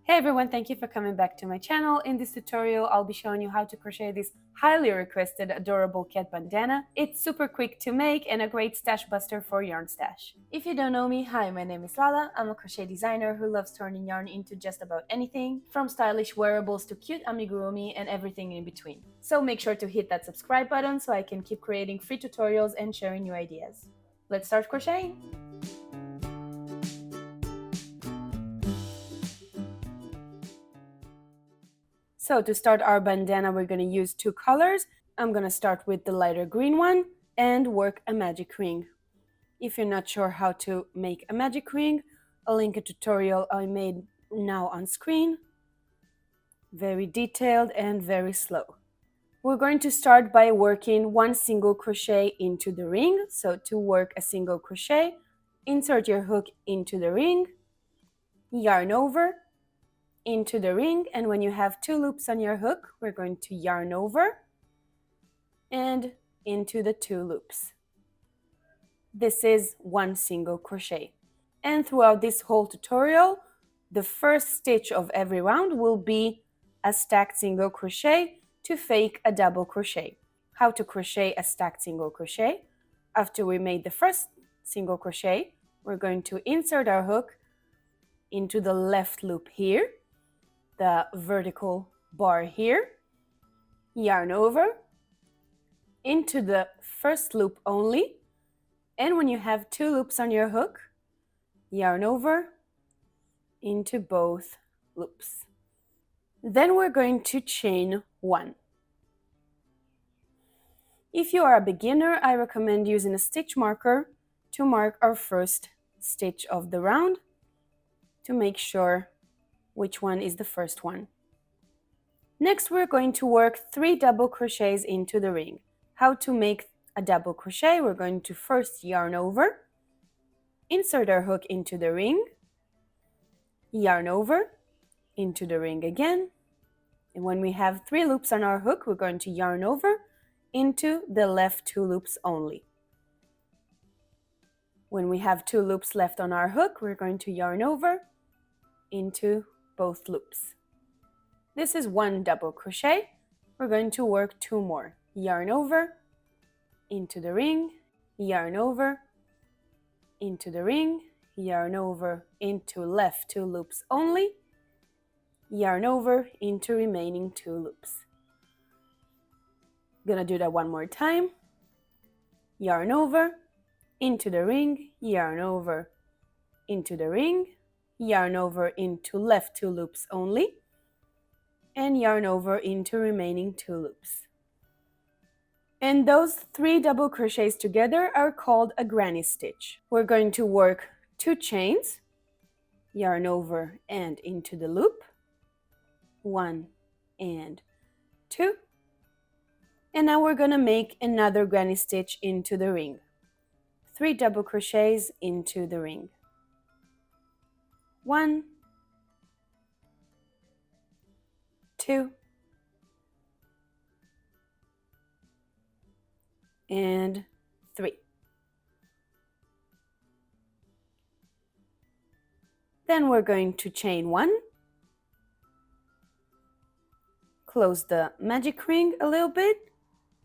Hey everyone, thank you for coming back to my channel. In this tutorial, I'll be showing you how to crochet this highly requested adorable cat bandana. It's super quick to make and a great stash buster for yarn stash. If you don't know me, hi, my name is Lala. I'm a crochet designer who loves turning yarn into just about anything, from stylish wearables to cute amigurumi and everything in between. So make sure to hit that subscribe button so I can keep creating free tutorials and sharing new ideas. Let's start crocheting! So to start our bandana, we're going to use two colors. I'm going to start with the lighter green one and work a magic ring. If you're not sure how to make a magic ring, I'll link a tutorial I made now on screen. Very detailed and very slow. We're going to start by working one single crochet into the ring. So to work a single crochet, insert your hook into the ring, yarn over, into the ring, and when you have two loops on your hook, we're going to yarn over and into the two loops. This is one single crochet. And throughout this whole tutorial, the first stitch of every round will be a stacked single crochet to fake a double crochet. How to crochet a stacked single crochet? After we made the first single crochet, we're going to insert our hook into the left loop here, the vertical bar here, yarn over, into the first loop only, and when you have two loops on your hook, yarn over into both loops. Then we're going to chain one. If you are a beginner, I recommend using a stitch marker to mark our first stitch of the round to make sure which one is the first one. Next, we're going to work 3 double crochets into the ring. How to make a double crochet? We're going to first yarn over, insert our hook into the ring, yarn over, into the ring again, and when we have 3 loops on our hook, we're going to yarn over into the left 2 loops only. When we have 2 loops left on our hook, we're going to yarn over into both loops. This is 1 double crochet. We're going to work 2 more. Yarn over, into the ring, yarn over, into the ring, yarn over into left 2 loops only, yarn over into remaining 2 loops. Gonna do that one more time. Yarn over, into the ring, yarn over, into the ring, yarn over into left 2 loops only, and yarn over into remaining 2 loops. And those 3 double crochets together are called a granny stitch. We're going to work 2 chains, yarn over and into the loop, 1 and 2, and now we're going to make another granny stitch into the ring. 3 double crochets into the ring. 1, 2, and 3. Then we're going to chain 1, close the magic ring a little bit,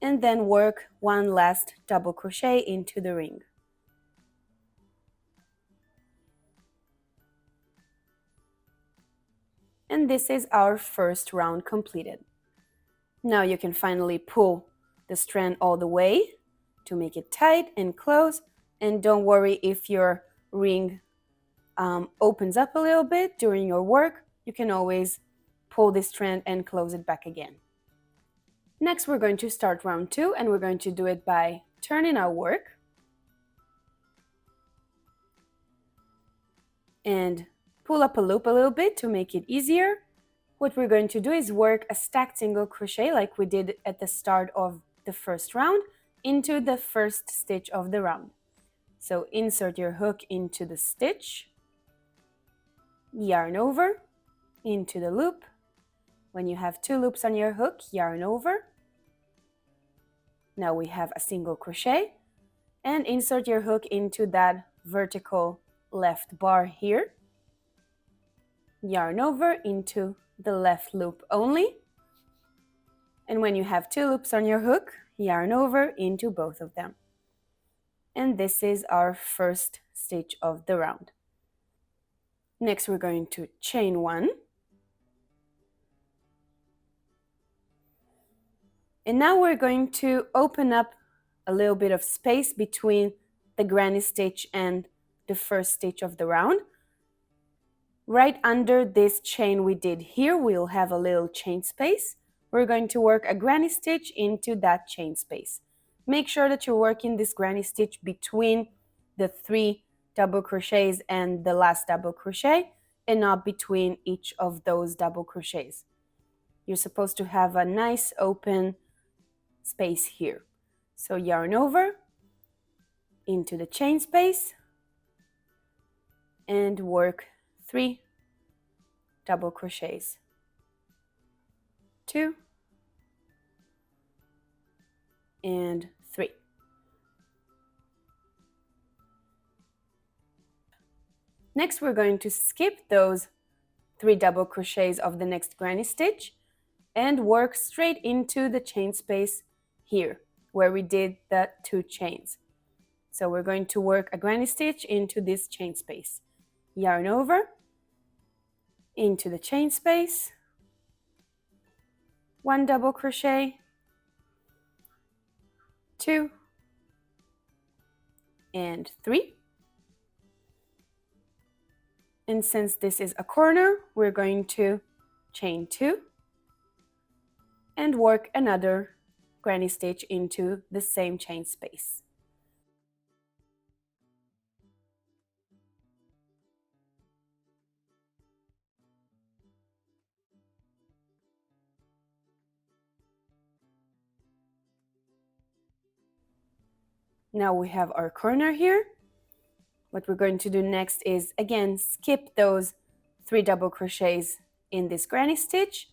and then work 1 last double crochet into the ring. And this is our first round completed. Now you can finally pull the strand all the way to make it tight and close, and don't worry if your ring opens up a little bit during your work. You can always pull this strand and close it back again. Next, we're going to start round 2, and we're going to do it by turning our work and pull up a loop a little bit to make it easier. What we're going to do is work a stacked single crochet like we did at the start of the first round into the first stitch of the round. So insert your hook into the stitch, yarn over, into the loop. When you have 2 loops on your hook, yarn over. Now we have a single crochet, and insert your hook into that vertical left bar here. yarn over into the left loop only. And when you have 2 loops on your hook, yarn over into both of them. And this is our first stitch of the round. Next, we're going to chain 1. And now we're going to open up a little bit of space between the granny stitch and the first stitch of the round. Right under this chain we did here, we'll have a little chain space. We're going to work a granny stitch into that chain space. Make sure that you're working this granny stitch between the 3 double crochets and the last double crochet, and not between each of those double crochets. You're supposed to have a nice open space here. So yarn over into the chain space and work 3 double crochets. 2 and 3. Next, we're going to skip those 3 double crochets of the next granny stitch and work straight into the chain space here where we did the 2 chains. So we're going to work a granny stitch into this chain space. Yarn over into the chain space, 1 double crochet, 2 and 3. And since this is a corner, we're going to chain 2 and work another granny stitch into the same chain space. Now we have our corner here. What we're going to do next is, again, skip those 3 double crochets in this granny stitch,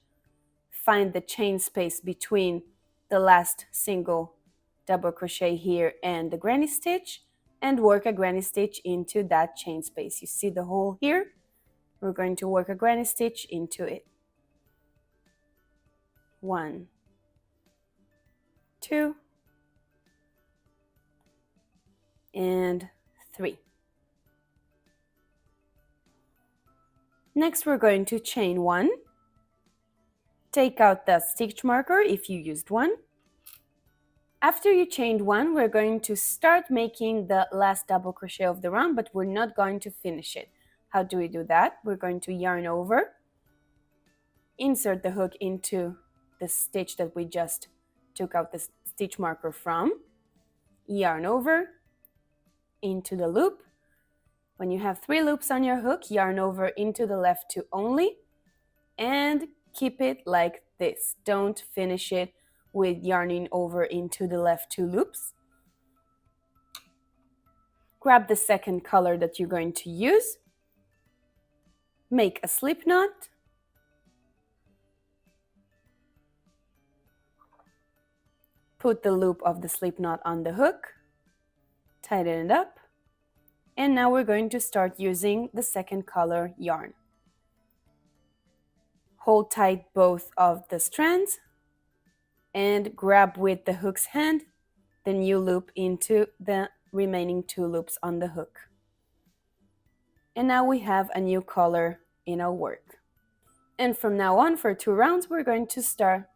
find the chain space between the last single double crochet here and the granny stitch, and work a granny stitch into that chain space. You see the hole here? We're going to work a granny stitch into it. 1, 2, and 3. Next, we're going to chain 1. Take out the stitch marker if you used one. After you chained 1, we're going to start making the last double crochet of the round, but we're not going to finish it. How do we do that? We're going to yarn over, insert the hook into the stitch that we just took out the stitch marker from, yarn over into the loop. When you have 3 loops on your hook, yarn over into the left 2 only, and keep it like this. Don't finish it with yarning over into the left 2 loops. Grab the second color that you're going to use, make a slip knot, put the loop of the slip knot on the hook, tighten it up, and now we're going to start using the second color yarn. Hold tight both of the strands and grab with the hook's hand the new loop into the remaining 2 loops on the hook. And now we have a new color in our work. And from now on for 2 rounds we're going to start,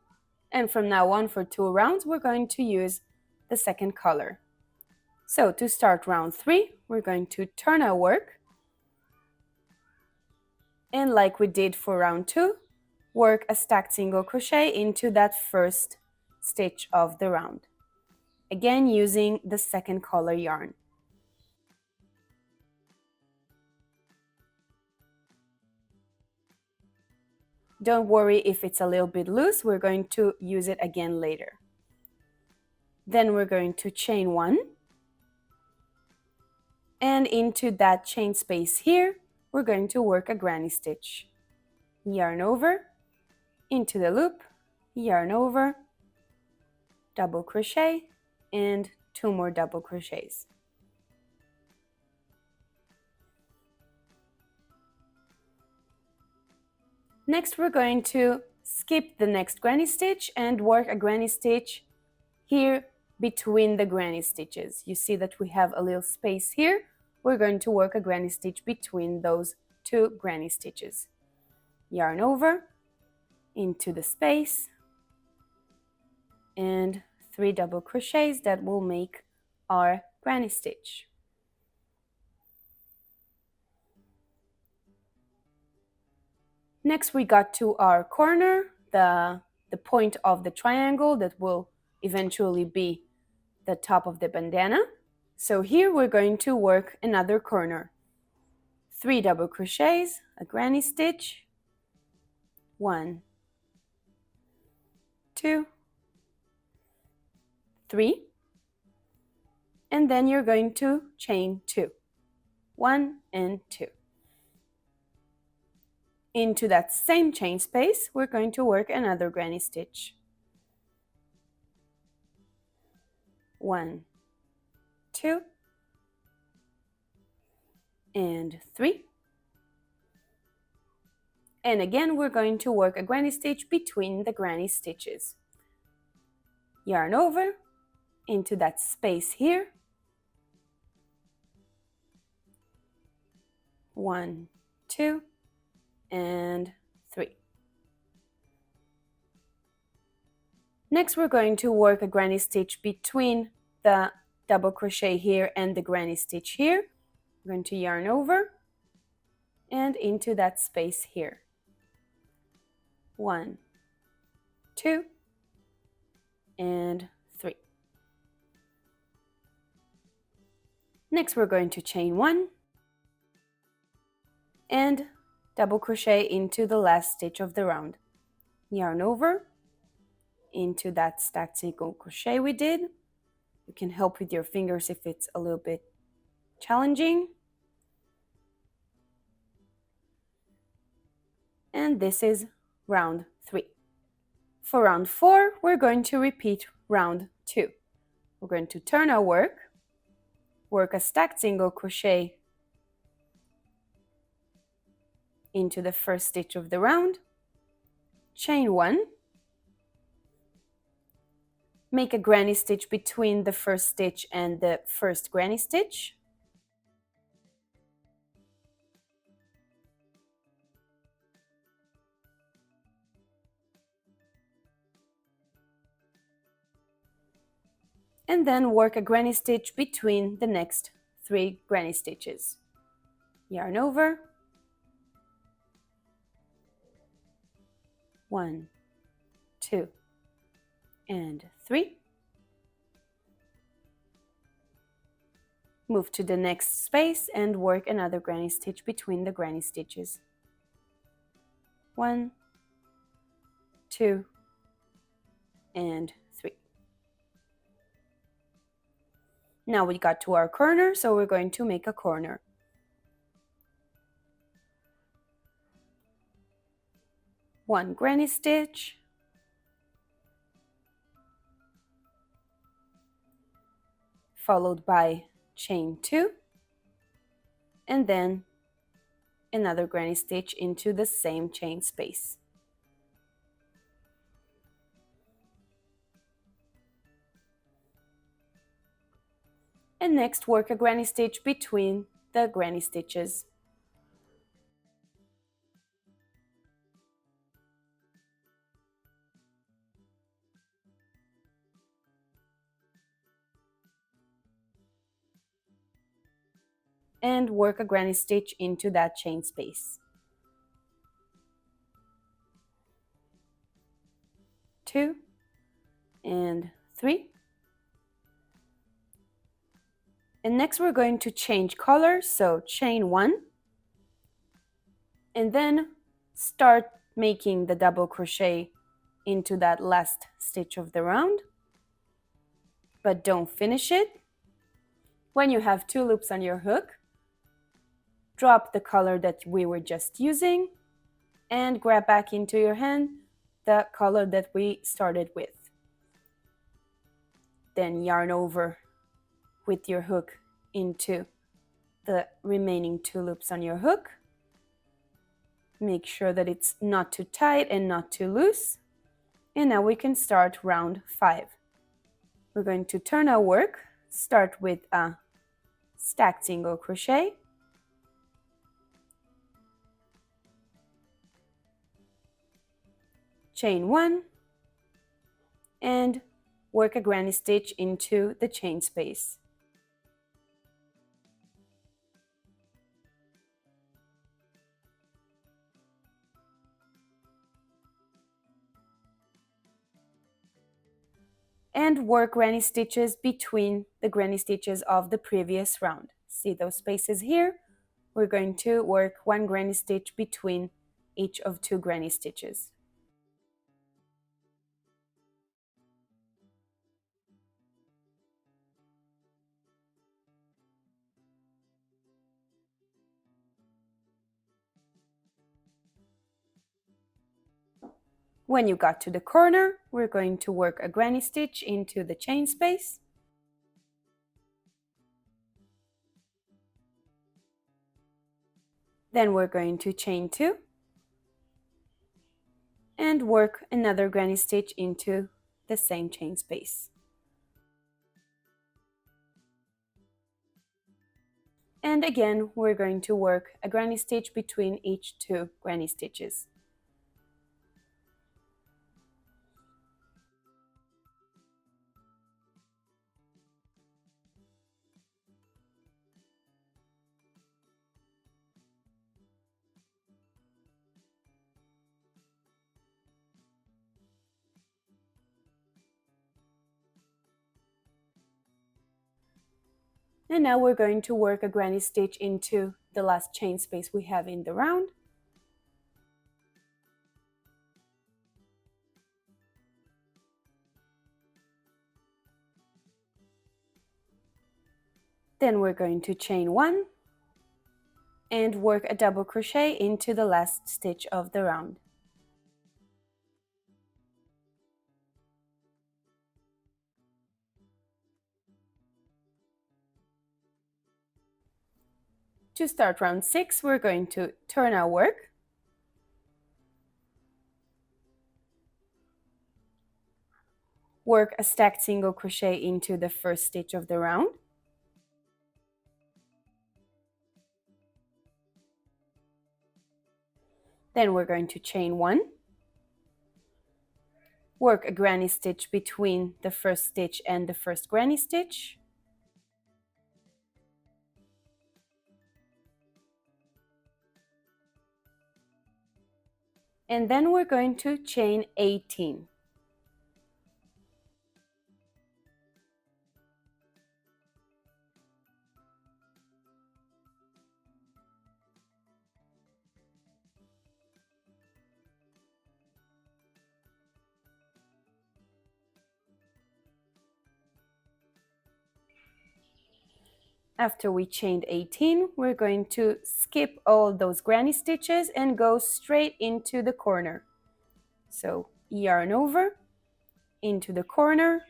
and from now on for 2 rounds we're going to use the second color. So to start round 3, we're going to turn our work, and like we did for round 2, work a stacked single crochet into that first stitch of the round, again using the second color yarn. Don't worry if it's a little bit loose, we're going to use it again later. Then we're going to chain 1, and into that chain space here, we're going to work a granny stitch. Yarn over, into the loop, yarn over, double crochet, and 2 more double crochets. Next, we're going to skip the next granny stitch and work a granny stitch here between the granny stitches. You see that we have a little space here. We're going to work a granny stitch between those two granny stitches. Yarn over into the space and 3 double crochets that will make our granny stitch. Next, we got to our corner, the point of the triangle that will eventually be the top of the bandana. So here we're going to work another corner. 3 double crochets, a granny stitch, 1, 2, 3, and then you're going to chain 2, 1 and 2. Into that same chain space, we're going to work another granny stitch. 1, 2, and 3. And again, we're going to work a granny stitch between the granny stitches. Yarn over into that space here. 1, 2, and 3. Next, we're going to work a granny stitch between the double crochet here and the granny stitch here. I'm going to yarn over and into that space here. 1, 2, and 3. Next, we're going to chain 1 and double crochet into the last stitch of the round. Yarn over into that stacked single crochet we did. You can help with your fingers if it's a little bit challenging. And this is round 3. For round 4, we're going to repeat round 2. We're going to turn our work a stacked single crochet into the first stitch of the round, chain 1, make a granny stitch between the first stitch and the first granny stitch, and then work a granny stitch between the next 3 granny stitches. Yarn over, 1, 2, and 3. Move to the next space and work another granny stitch between the granny stitches. 1, 2, and 3. Now we got to our corner, so we're going to make a corner. One granny stitch, followed by chain 2, and then another granny stitch into the same chain space. And next, work a granny stitch between the granny stitches. And work a granny stitch into that chain space. 2 and 3. And next we're going to change colors, so chain 1 and then start making the double crochet into that last stitch of the round, but don't finish it. When you have 2 loops on your hook, drop the color that we were just using and grab back into your hand the color that we started with. Then yarn over with your hook into the remaining 2 loops on your hook Make sure that it's not too tight and not too loose. And now we can start round 5. We're going to turn our work, start with a stacked single crochet, chain 1, and work a granny stitch into the chain space. And work granny stitches between the granny stitches of the previous round. See those spaces here? We're going to work 1 granny stitch between each of 2 granny stitches. When you got to the corner, we're going to work a granny stitch into the chain space. Then we're going to chain 2 and work another granny stitch into the same chain space. And again, we're going to work a granny stitch between each 2 granny stitches. And now we're going to work a granny stitch into the last chain space we have in the round. Then we're going to chain 1 and work a double crochet into the last stitch of the round. To start round 6, we're going to turn our work, work a stacked single crochet into the first stitch of the round, then we're going to chain 1, work a granny stitch between the first stitch and the first granny stitch, and then we're going to chain 18. After we chained 18, we're going to skip all those granny stitches and go straight into the corner. So yarn over, into the corner,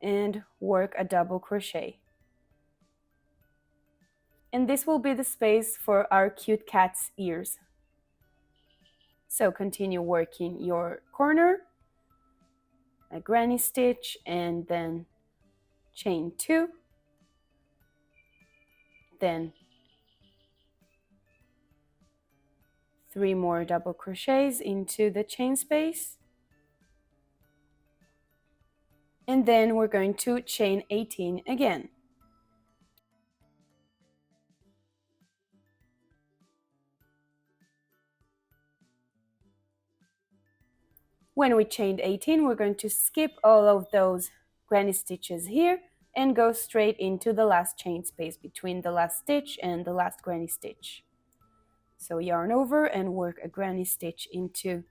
and work a double crochet. And this will be the space for our cute cat's ears. So continue working your corner, a granny stitch, and then chain 2, then 3 more double crochets into the chain space, and then we're going to chain 18 again. When we chained 18, we're going to skip all of those granny stitches here and go straight into the last chain space between the last stitch and the last granny stitch. So yarn over and work a granny stitch into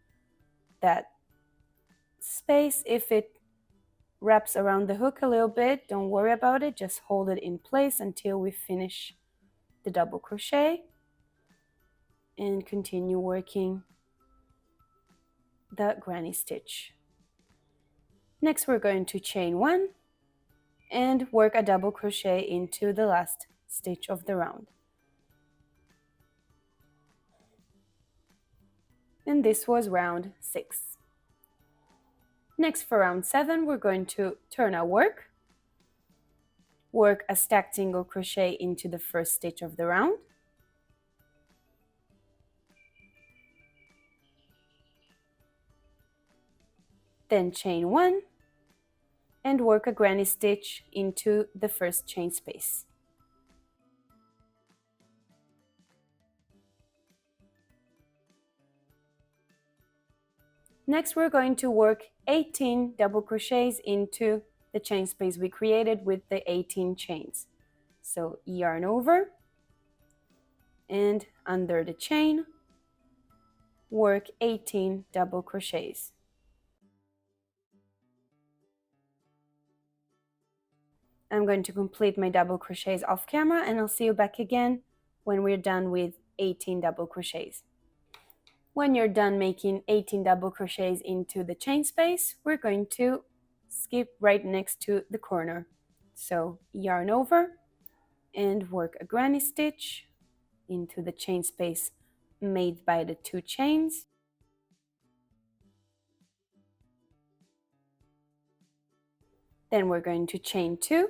that space. If it wraps around the hook a little bit, don't worry about it, just hold it in place until we finish the double crochet and continue working the granny stitch. Next we're going to chain 1 and work a double crochet into the last stitch of the round. and this was round 6. Next, for round 7, we're going to turn our work a stacked single crochet into the first stitch of the round, then chain 1 and work a granny stitch into the first chain space. Next, we're going to work 18 double crochets into the chain space we created with the 18 chains. So yarn over and under the chain, work 18 double crochets. I'm going to complete my double crochets off camera, and I'll see you back again when we're done with 18 double crochets. When you're done making 18 double crochets into the chain space, we're going to skip right next to the corner. So yarn over and work a granny stitch into the chain space made by the 2 chains. Then we're going to chain 2.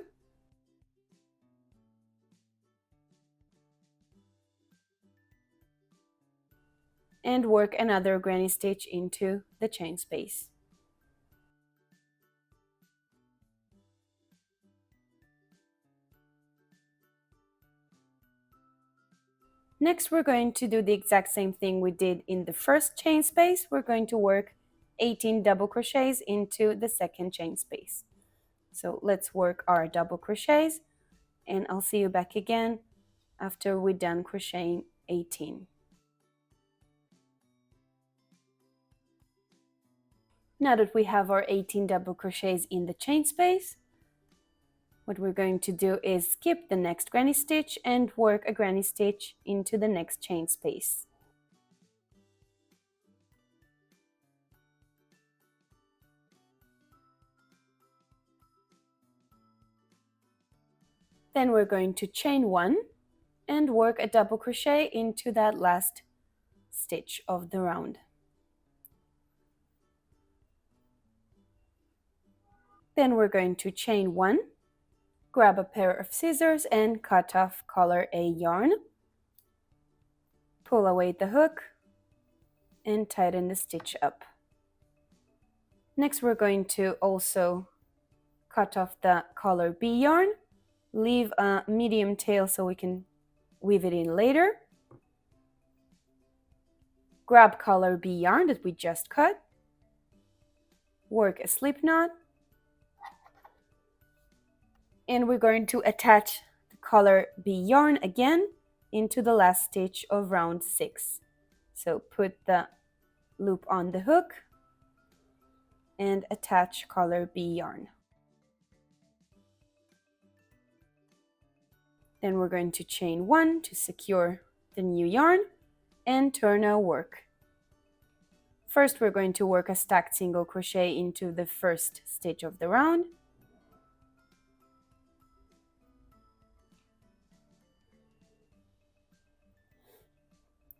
And work another granny stitch into the chain space. Next, we're going to do the exact same thing we did in the first chain space. We're going to work 18 double crochets into the second chain space. So let's work our double crochets, and I'll see you back again after we're done crocheting 18. Now that we have our 18 double crochets in the chain space, what we're going to do is skip the next granny stitch and work a granny stitch into the next chain space. Then we're going to chain 1 and work a double crochet into that last stitch of the round. Then we're going to chain 1, grab a pair of scissors and cut off color A yarn, pull away the hook and tighten the stitch up. Next, we're going to also cut off the color B yarn, leave a medium tail so we can weave it in later. Grab color B yarn that we just cut, work a slip knot, and we're going to attach the color B yarn again into the last stitch of round 6. So put the loop on the hook and attach color B yarn. Then we're going to chain 1 to secure the new yarn and turn our work. First, we're going to work a stacked single crochet into the first stitch of the round.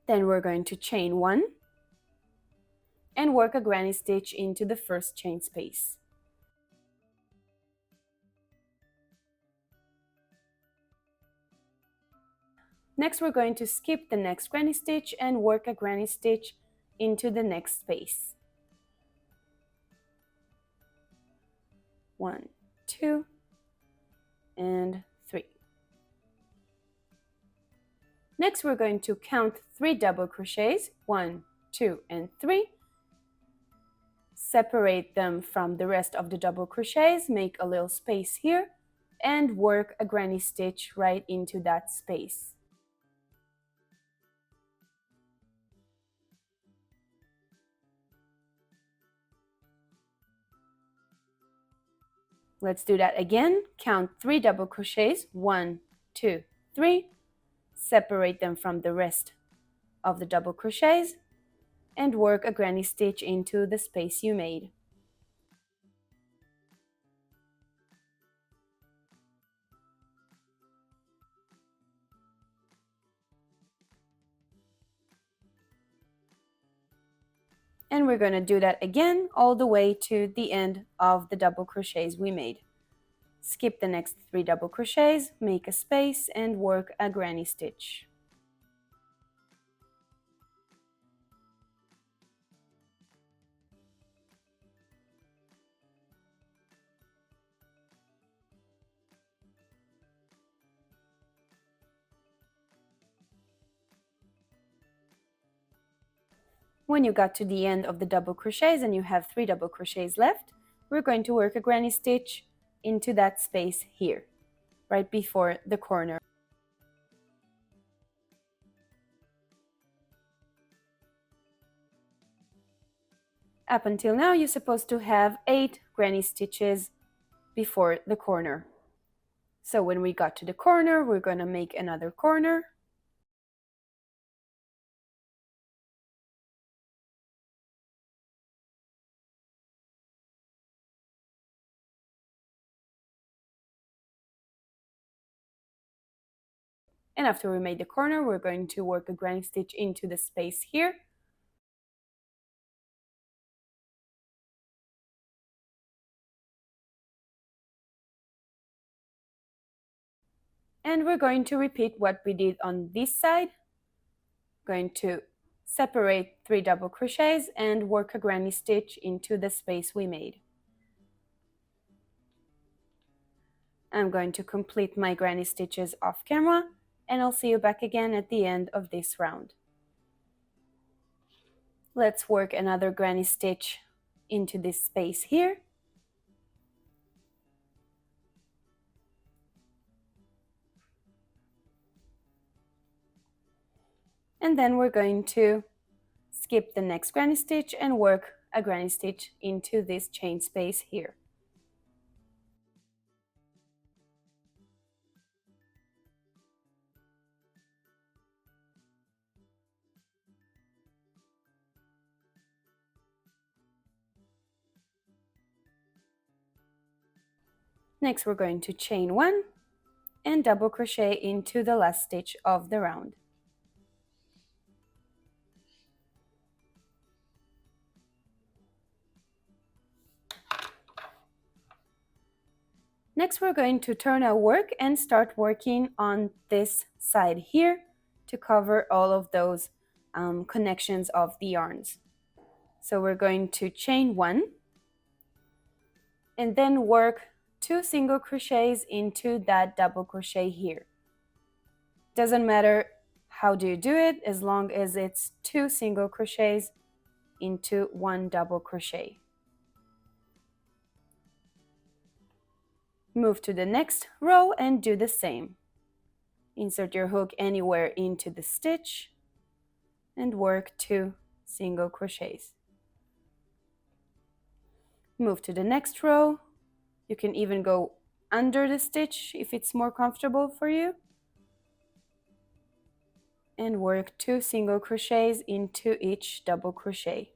Then we're going to chain 1 and work a granny stitch into the first chain space. Next, we're going to skip the next granny stitch and work a granny stitch into the next space. 1, 2, and 3. Next, we're going to count 3 double crochets, 1, 2, and 3. Separate them from the rest of the double crochets, make a little space here, and work a granny stitch right into that space. Let's do that again. Count 3 double crochets, 1, 2, 3. Separate them from the rest of the double crochets and work a granny stitch into the space you made. And we're going to do that again all the way to the end of the double crochets we made. Skip the next 3 double crochets, make a space, and work a granny stitch. When you got to the end of the double crochets and you have 3 double crochets left, we're going to work a granny stitch into that space here, right before the corner. Up until now, you're supposed to have 8 granny stitches before the corner. So when we got to the corner, we're going to make another corner. And after we made the corner, we're going to work a granny stitch into the space here. And we're going to repeat what we did on this side. Going to separate 3 double crochets and work a granny stitch into the space we made. I'm going to complete my granny stitches off camera, and I'll see you back again at the end of this round. Let's work another granny stitch into this space here. And then we're going to skip the next granny stitch and work a granny stitch into this chain space here. Next, we're going to chain 1 and double crochet into the last stitch of the round. Next, we're going to turn our work and start working on this side here to cover all of those connections of the yarns. So we're going to chain 1 and then work 2 single crochets into that double crochet here. Doesn't matter how do you do it, as long as it's 2 single crochets into 1 double crochet. Move to the next row and do the same. Insert your hook anywhere into the stitch and work 2 single crochets. Move to the next row. You can even go under the stitch if it's more comfortable for you. And work 2 single crochets into each double crochet.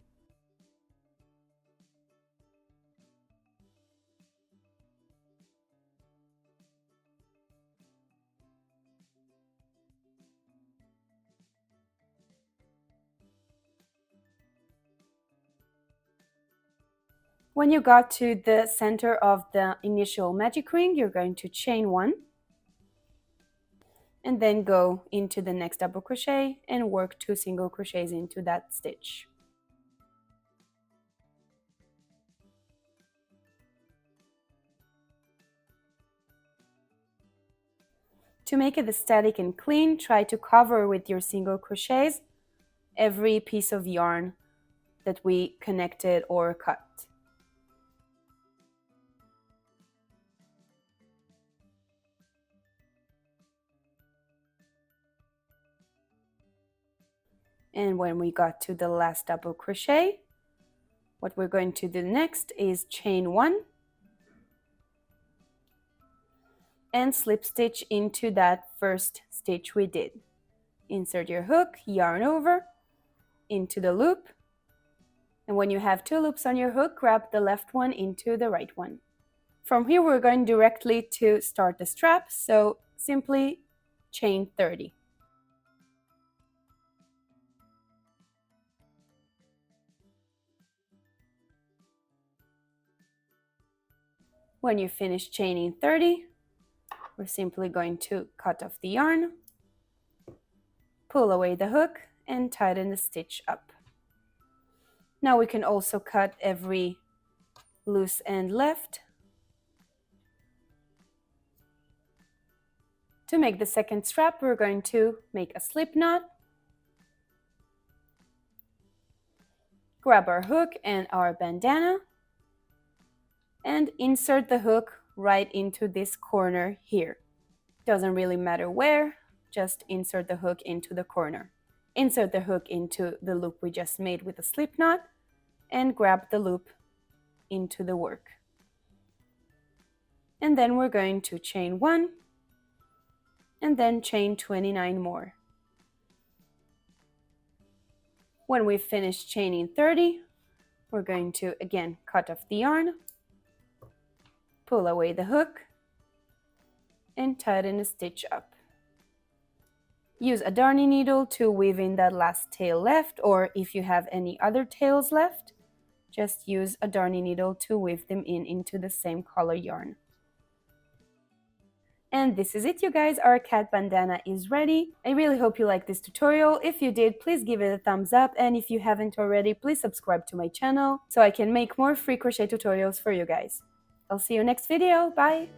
When you got to the center of the initial magic ring, you're going to chain 1 and then go into the next double crochet and work 2 single crochets into that stitch. To make it static and clean, try to cover with your single crochets every piece of yarn that we connected or cut. And when we got to the last double crochet, what we're going to do next is chain 1 and slip stitch into that first stitch we did. Insert your hook, yarn over, into the loop, and when you have 2 loops on your hook, grab the left one into the right one. From here, we're going directly to start the strap, so simply chain 30. When you finish chaining 30, we're simply going to cut off the yarn, pull away the hook, and tighten the stitch up. Now we can also cut every loose end left. To make the second strap, we're going to make a slip knot, grab our hook and our bandana, and insert the hook right into this corner here. Doesn't really matter where, just insert the hook into the corner. Insert the hook into the loop we just made with a slip knot and grab the loop into the work. And then we're going to chain 1 and then chain 29 more. When we've finished chaining 30, we're going to again cut off the yarn, pull away the hook, and tighten the stitch up. Use a darning needle to weave in that last tail left, or if you have any other tails left, just use a darning needle to weave them in into the same color yarn. And this is it, you guys. Our cat bandana is ready. I really hope you liked this tutorial. If you did, please give it a thumbs up. And if you haven't already, please subscribe to my channel so I can make more free crochet tutorials for you guys. I'll see you next video. Bye!